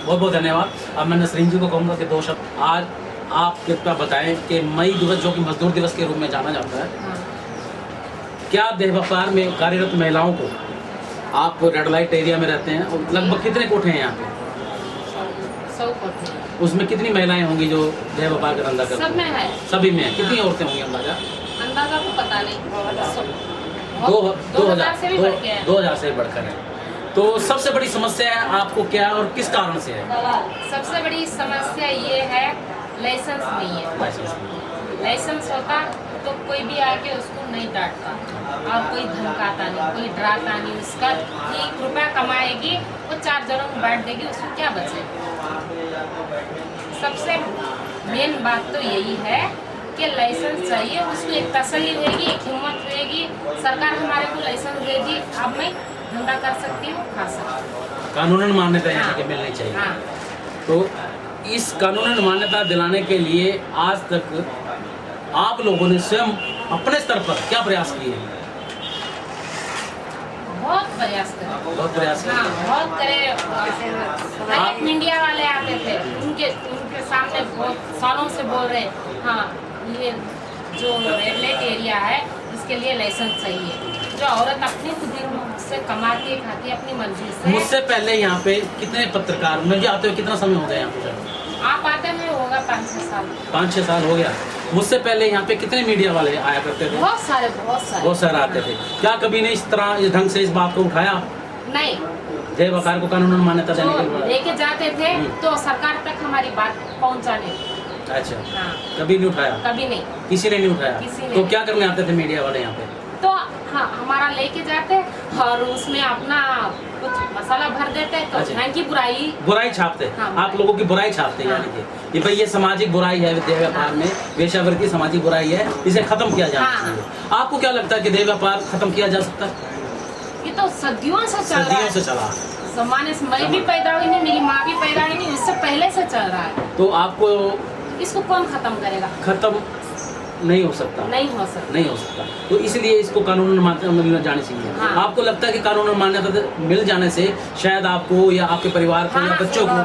बहुत बहुत धन्यवाद। अब मैं नसरीन जी को कहूँगा कि 2 शब्द आज आप कृपया बताएं कि मई दिवस जो कि मजदूर दिवस के रूप में जाना जाता है, हाँ। क्या देह व्यापार में कार्यरत महिलाओं को, आप रेड लाइट एरिया में रहते हैं और लगभग कितने कोठे हैं यहाँ पे? 100 कोठे। उसमें कितनी महिलाएं होंगी जो देह व्यापार का धंधा करती हैं? सब में है। सभी में है। कितनी औरतें होंगी अंदाजा? अंदाजा तो पता नहीं। 2000 से भी बढ़ के है। 2000 से बढ़कर है। तो सबसे बड़ी समस्या है आपको क्या और किस कारण से है? सबसे बड़ी समस्या ये है, लाइसेंस नहीं है। लाइसेंस होता तो कोई भी आके उसको नहीं डांटता और कोई धमकाता नहीं, कोई डराता नहीं। उसका 1 रुपया कमाएगी, वो 4 जनों में बांट देगी, उसको क्या बचे। सबसे मेन बात तो यही है कि लाइसेंस चाहिए, उसको एक तसल्ली रहेगी, एक हिम्मत रहेगी। सरकार हमारे को लाइसेंस देगी, अब मैं धंधा कर सकती हूँ, खा सकती हूँ। कानूनन मान्यता यहाँ की मिलनी चाहिए। हाँ। तो इस कानूनन मान्यता दिलाने के लिए आज तक आप लोगों ने स्वयं अपने स्तर पर क्या प्रयास किए हैं? बहुत प्रयास करे। बहुत प्रयास किए। हाँ, बहुत करे। आप मीडिया वाले आते थे, उनके सामने बहुत सालों से बोल रहे, हाँ ये जो रेड लाइट एरिया है इसके लिए लाइसेंस चाहिए। जो औरत अपनी खुद से कमाती खाती अपनी मर्जी से। मुझसे पहले यहाँ पे कितने पत्रकार, मुझे आते हुए कितना समय हो गया यहाँ पे? आप आते में होगा 5-6 साल। 5-6 साल हो गया। मुझसे पहले यहाँ पे कितने मीडिया वाले आया करते थे? बहुत सारे बहुत सारे आते थे। क्या कभी ने इस तरह इस ढंग से इस बात को उठाया? नहीं। देह व्यापार को कानूनन मान्यता देने के लिए लेके जाते थे तो सरकार तक हमारी बात पहुँचाने। अच्छा। हाँ। कभी नहीं उठाया? कभी नहीं, किसी ने नहीं उठाया। किसी ने। तो क्या करने आते थे मीडिया वाले यहाँ पे? तो हाँ, हमारा लेके जाते और उसमें अपना कुछ मसाला भर देते तो अच्छा। की बुराई छापते। हाँ, आप लोगों की बुराई छापते हैं। हाँ। यानी कि ये भाई ये सामाजिक बुराई है, देह व्यापार में वेश्यावृत्ति सामाजिक बुराई है, इसे खत्म किया जाना हाँ। चाहिए। आपको क्या लगता है कि देह व्यापार खत्म किया जा सकता है? ये तो सदियों से चल रहा है। सदियों से चला। जमाने से मैं भी पैदा हुई नहीं, मेरी माँ भी पैदा हुई नहीं, उससे पहले से चल रहा है। तो आपको इसको कौन खत्म करेगा? खत्म नहीं हो सकता। नहीं हो सकता। नहीं हो सकता। तो इसलिए इसको कानूनन मान्यता मिल जानी चाहिए। हाँ। आपको लगता है कि कानूनन मान्यता मिल जाने से शायद आपको या आपके परिवार को या बच्चों को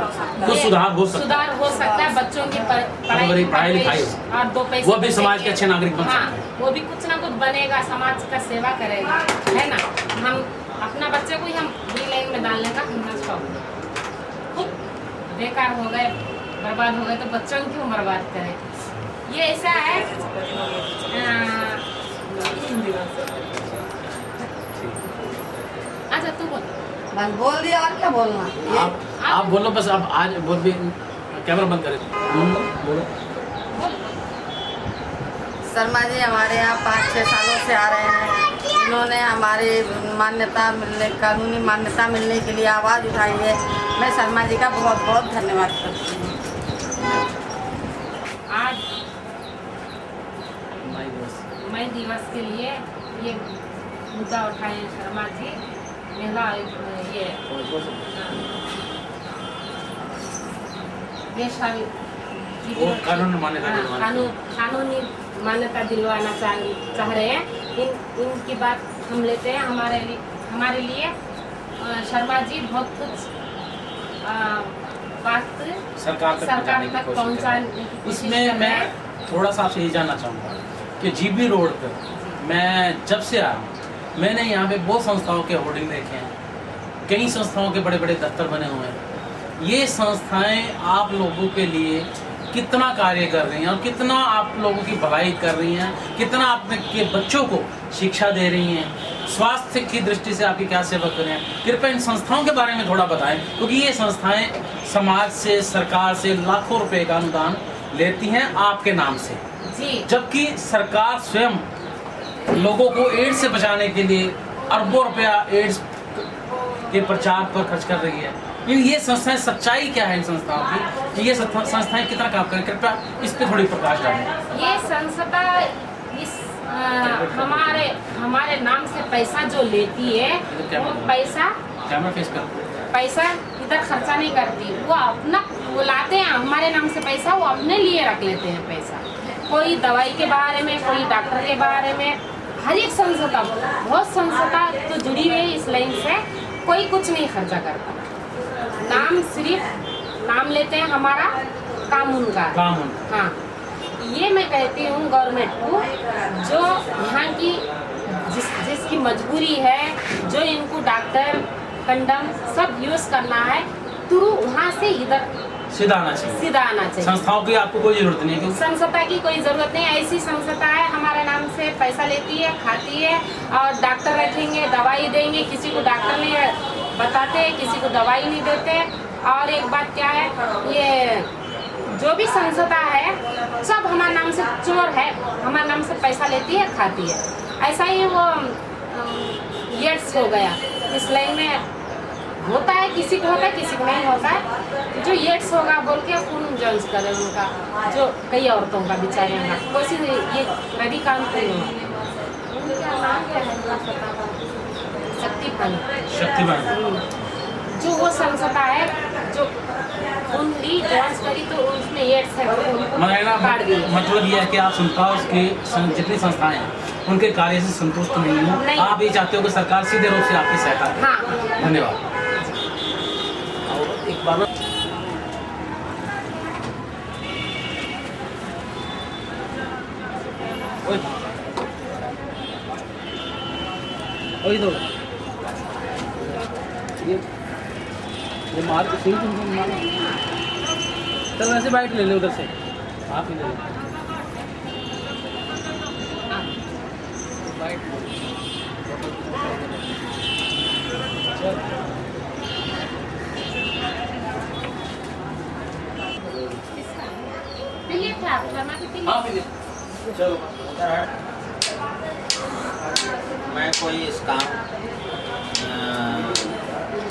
कुछ सुधार हो सकता है? सुधार हो सकता है। बच्चों की पढ़ाई लिखाई और 2 पैसे वो भी समाज के अच्छे नागरिक बन सकते हैं। वो भी कुछ ना कुछ बनेगा, समाज का सेवा करेगा, है ना। हम अपना बच्चे को ही हम बुरी लाइन में डालने का हमने शौक, खुद बेकार हो गए, बर्बाद हो गए तो बच्चों की क्यों बर्बाद करें। ये ऐसा है। अच्छा तू बोल। बस बोल दिया, और क्या बोलना। आप बोलो बस। अब आज बोल भी कैमरा बंद करें। बोलो। शर्मा जी हमारे यहाँ 5-6 सालों से आ रहे हैं। इन्होंने हमारे कानूनी मान्यता मिलने के लिए आवाज़ उठाई है। मैं शर्मा जी का बहुत बहुत धन्यवाद करती हूँ। आज मई दिवस के लिए ये मुद्दा उठाए शर्मा जी, महिला ये कानूनी मान्यता दिलवाना चाह रहे हैं। इनकी बात हम लेते हैं। हमारे लिए शर्मा जी बहुत कुछ बात सरकार तक पहुँचाने। इसमें मैं थोड़ा सा आपसे ये जानना चाहूँगा कि जीबी रोड पर मैं जब से आया हूँ, मैंने यहाँ पे बहुत संस्थाओं के होर्डिंग देखे हैं। कई संस्थाओं के बड़े बड़े दफ्तर बने हुए हैं। ये संस्थाएं आप लोगों के लिए कितना कार्य कर रही हैं और कितना आप लोगों की भलाई कर रही हैं, कितना आपके बच्चों को शिक्षा दे रही हैं, स्वास्थ्य की दृष्टि से आपकी क्या सेवा कर रहे हैं। कृपया इन संस्थाओं के बारे में थोड़ा बताएं, क्योंकि ये संस्थाएं समाज से, सरकार से लाखों रुपए का अनुदान लेती हैं आपके नाम से, जबकि सरकार स्वयं लोगों को एड्स से बचाने के लिए अरबों रुपया एड्स के प्रचार पर खर्च कर रही है। ये संस्थाएं, सच्चाई क्या है इन संस्थाओं की, कि ये संस्थाएं कितना काम करें? कृपया इस पे थोड़ी प्रकाश डालें। ये संस्था हमारे नाम से पैसा जो लेती है, वो पैसा इधर खर्चा नहीं करती। वो लाते हैं हमारे नाम से पैसा, वो अपने लिए रख लेते हैं पैसा। कोई दवाई के बारे में, कोई डॉक्टर के बारे में, हर एक संस्था, बहुत संस्था तो जुड़ी हुई है इस लाइन से। कोई कुछ नहीं खर्चा करता। नाम सिर्फ लेते हैं हमारा कानून का। हाँ, ये मैं कहती हूँ गवर्नमेंट को, जो यहाँ की जिसकी मजबूरी है, जो इनको डॉक्टर कंडम सब यूज करना है, थ्रू वहाँ से इधर सीधा आना चाहिए। संस्थाओं की आपको कोई जरूरत नहीं है? संस्था की कोई जरूरत नहीं। ऐसी संस्था है हमारे नाम से पैसा लेती है, खाती है, और डॉक्टर रखेंगे, दवाई देंगे, किसी को डॉक्टर नहीं बताते, किसी को दवाई नहीं देते। और एक बात क्या है, ये जो भी संस्था है सब हमारे नाम से चोर है, हमारे नाम से पैसा लेती है, खाती है। ऐसा ही वो एड्स हो गया, इस लाइन में होता है, किसी को होता है, किसी को नहीं होता है। जो एड्स होगा बोल के खून जांच करें उनका, जो कई औरतों का बेचारे का कोशिश, ये रवि कांत उनका नाम क्या है, शक्तिपन, जो वो संस्था है जो खून ली जांच करी तो उसमें एड्स है, मतलब ये है कि आप संस्थाओं की जितनी संस्थाएं हैं उनके कार्य से संतुष्ट नहीं हो, आप ये चाहते हो कि सरकार सीधे रूप से आपकी सहायता करे। हाँ, धन्यवाद। एक बार ये मार के सही तुम मार, चल वैसे बाइट ले ले उधर से, आप ही ले लो बाइट। चलो, मैं कोई इस काम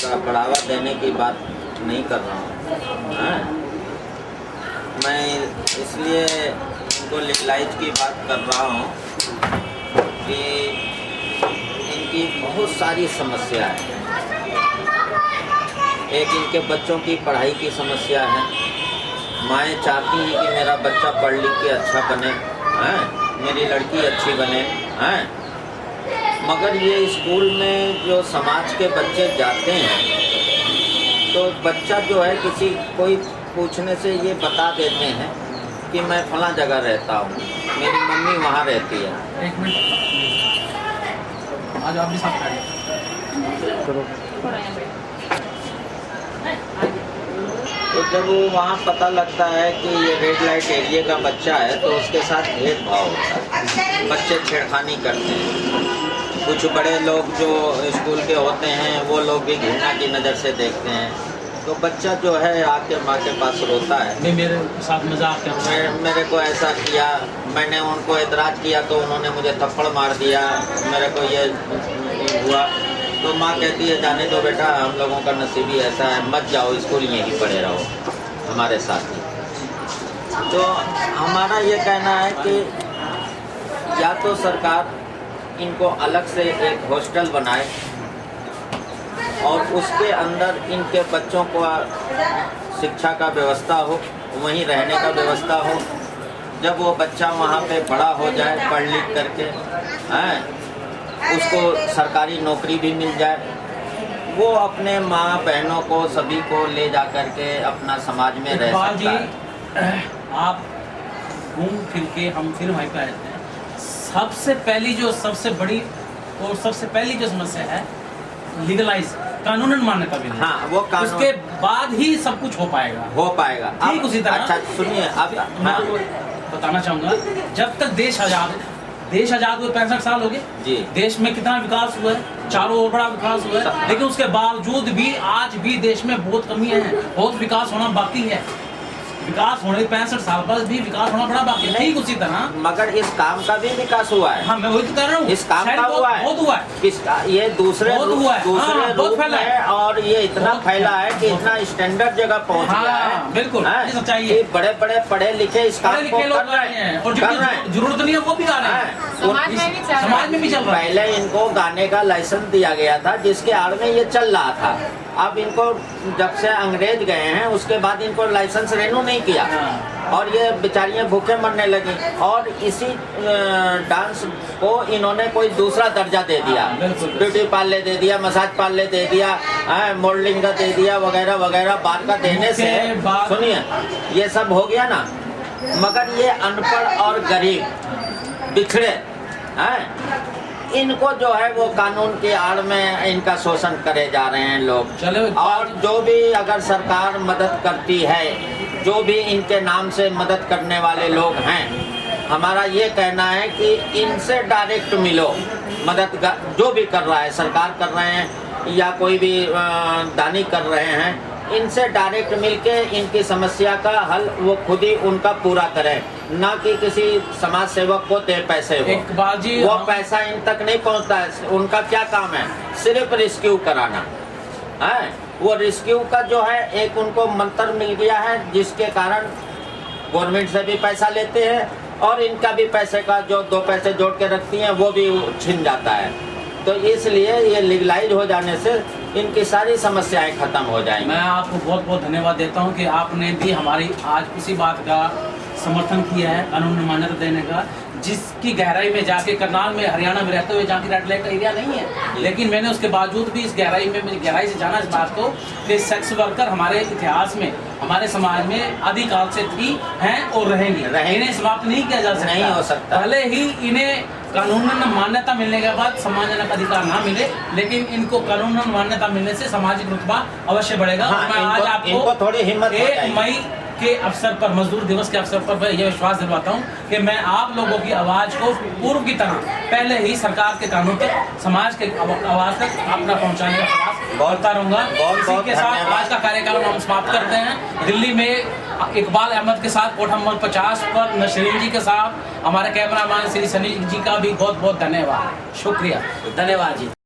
का बढ़ावा देने की बात नहीं कर रहा हूँ। मैं इसलिए इनको लीगलाइज की बात कर रहा हूँ कि इनकी बहुत सारी समस्या है। एक इनके बच्चों की पढ़ाई की समस्या है। माएँ चाहती हैं कि मेरा बच्चा पढ़ लिख के अच्छा बने, मेरी लड़की अच्छी बने, मगर ये स्कूल में जो समाज के बच्चे जाते हैं तो बच्चा जो है किसी कोई पूछने से ये बता देते हैं कि मैं फलां जगह रहता हूँ, मेरी मम्मी वहाँ रहती है। एक मिनट, आज आप भी साथ चलो। तो जब वो वहाँ पता लगता है कि ये रेड लाइट एरिया का बच्चा है तो उसके साथ भेदभाव होता है, बच्चे छेड़खानी करते हैं। कुछ बड़े लोग जो स्कूल के होते हैं वो लोग भी घृणा की नज़र से देखते हैं, तो बच्चा जो है आके माँ के पास रोता है। नहीं, मेरे साथ मजाक क्या, मेरे को ऐसा किया, मैंने उनको एतराज़ किया तो उन्होंने मुझे थप्पड़ मार दिया, मेरे को ये हुआ। तो माँ कहती है जाने दो बेटा, हम लोगों का नसीब ही ऐसा है, मत जाओ स्कूल, यहीं पढ़े रहो हमारे साथ ही। तो हमारा ये कहना है कि या तो सरकार इनको अलग से एक हॉस्टल बनाए और उसके अंदर इनके बच्चों को शिक्षा का व्यवस्था हो, वहीं रहने का व्यवस्था हो। जब वो बच्चा वहाँ पे बड़ा हो जाए पढ़ लिख करके, उसको सरकारी नौकरी भी मिल जाए, वो अपने माँ बहनों को सभी को ले जा करके अपना समाज में रह सकता है। आप घूम फिर के हम फिर वहीं पे आए थे। सबसे बड़ी और सबसे पहली जो समस्या है लीगलाइज, कानूनन मान्यता भी। हाँ, वो कानून, उसके बाद ही सब कुछ हो पाएगा। ठीक उसी तरह। अच्छा सुनिए, अब मैं आपको बताना चाहूँगा, जब तक देश आज़ाद हुए 65 साल हो गए जी, देश में कितना विकास हुआ है, चारों ओर बड़ा विकास हुआ है, लेकिन उसके बावजूद भी आज भी देश में बहुत कमी है, बहुत विकास होना बाकी है। विकास होने 65 साल पर भी विकास होना बड़ा बाकी है। ठीक उसी तरह मगर इस काम का भी विकास हुआ है। हाँ, मैं वही तो कह रहा हूँ, इस काम का हुआ है, बहुत हुआ है। इसका ये दूसरे रूप है और ये इतना फैला है कि इतना स्टैंडर्ड जगह पहुँच गया है। बिल्कुल, सच्चाई है। बड़े बड़े पढ़े लिखे इस काम को कर रहे हैं और जरूरत नहीं है वो भी गा रहे हैं, समाज में भी चल रहा है। पहले इनको गाने का लाइसेंस दिया गया था जिसके आड़ में ये चल रहा था। अब इनको जब से अंग्रेज गए हैं उसके बाद इनको लाइसेंस रेन्यू नहीं किया और ये बेचारियां भूखे मरने लगी और इसी डांस को इन्होंने कोई दूसरा दर्जा दे दिया, ब्यूटी पार्लर दे दिया, मसाज पार्लर दे दिया, मॉडलिंग का दे दिया वगैरह वगैरह। बार का देने से सुनिए ये सब हो गया ना, मगर ये अनपढ़ और गरीब बिछड़े हैं, इनको जो है वो कानून की आड़ में इनका शोषण करे जा रहे हैं लोग। और जो भी अगर सरकार मदद करती है, जो भी इनके नाम से मदद करने वाले लोग हैं, हमारा ये कहना है कि इनसे डायरेक्ट मिलो। मदद जो भी कर रहा है, सरकार कर रहे हैं या कोई भी दानी कर रहे हैं, इनसे डायरेक्ट मिलके इनकी समस्या का हल वो खुद ही उनका पूरा करें, ना कि किसी समाज सेवक को दे पैसे वो पैसा इन तक नहीं पहुंचता है। उनका क्या काम है? सिर्फ रेस्क्यू कराना है। वो रेस्क्यू का जो है एक उनको मंत्र मिल गया है, जिसके कारण गवर्नमेंट से भी पैसा लेते हैं और इनका भी पैसे का जो 2 पैसे जोड़ के रखती हैं वो भी छिन जाता है। तो इसलिए ये लीगलाइज हो जाने से इनकी सारी समस्याएं खत्म हो जाएंगी। मैं आपको बहुत बहुत धन्यवाद देता हूं कि आपने भी हमारी आज उसी बात का समर्थन किया है, कानून में मान्यता देने का, जिसकी गहराई में जाके करनाल में हरियाणा में रहते हुए जहाँ की रेड लाइट का एरिया नहीं है, लेकिन मैंने उसके बावजूद भी इस गहराई से जाना इस बात को कि सेक्स वर्कर हमारे इतिहास में, हमारे समाज में आदिकाल से थी, हैं और रहेंगी। इन्हें समाप्त नहीं किया जा सकता, नहीं हो सकता। भले ही इन्हें कानूनन मान्यता मिलने के बाद सम्मानजनक अधिकार ना मिले, लेकिन इनको कानूनन मान्यता मिलने से सामाजिक रुतबा अवश्य बढ़ेगा। हाँ, मैं आज आपको थोड़ी हिम्मत 1 मई के अवसर पर, मजदूर दिवस के अवसर पर मैं ये विश्वास दिलवाता हूँ कि मैं आप लोगों की आवाज़ को पूर्व की तरह पहले ही सरकार के कानून तक, समाज के आवाज़ तक अपना पहुँचाने का प्रयास करता रहूँगा। इसी के साथ आज का कार्यक्रम हम समाप्त करते हैं। दिल्ली में इकबाल अहमद के साथ कोठ नंबर 50 पर नशरीन जी के साथ हमारे कैमरामैन श्री सनी जी का भी बहुत बहुत धन्यवाद, शुक्रिया, धन्यवाद जी।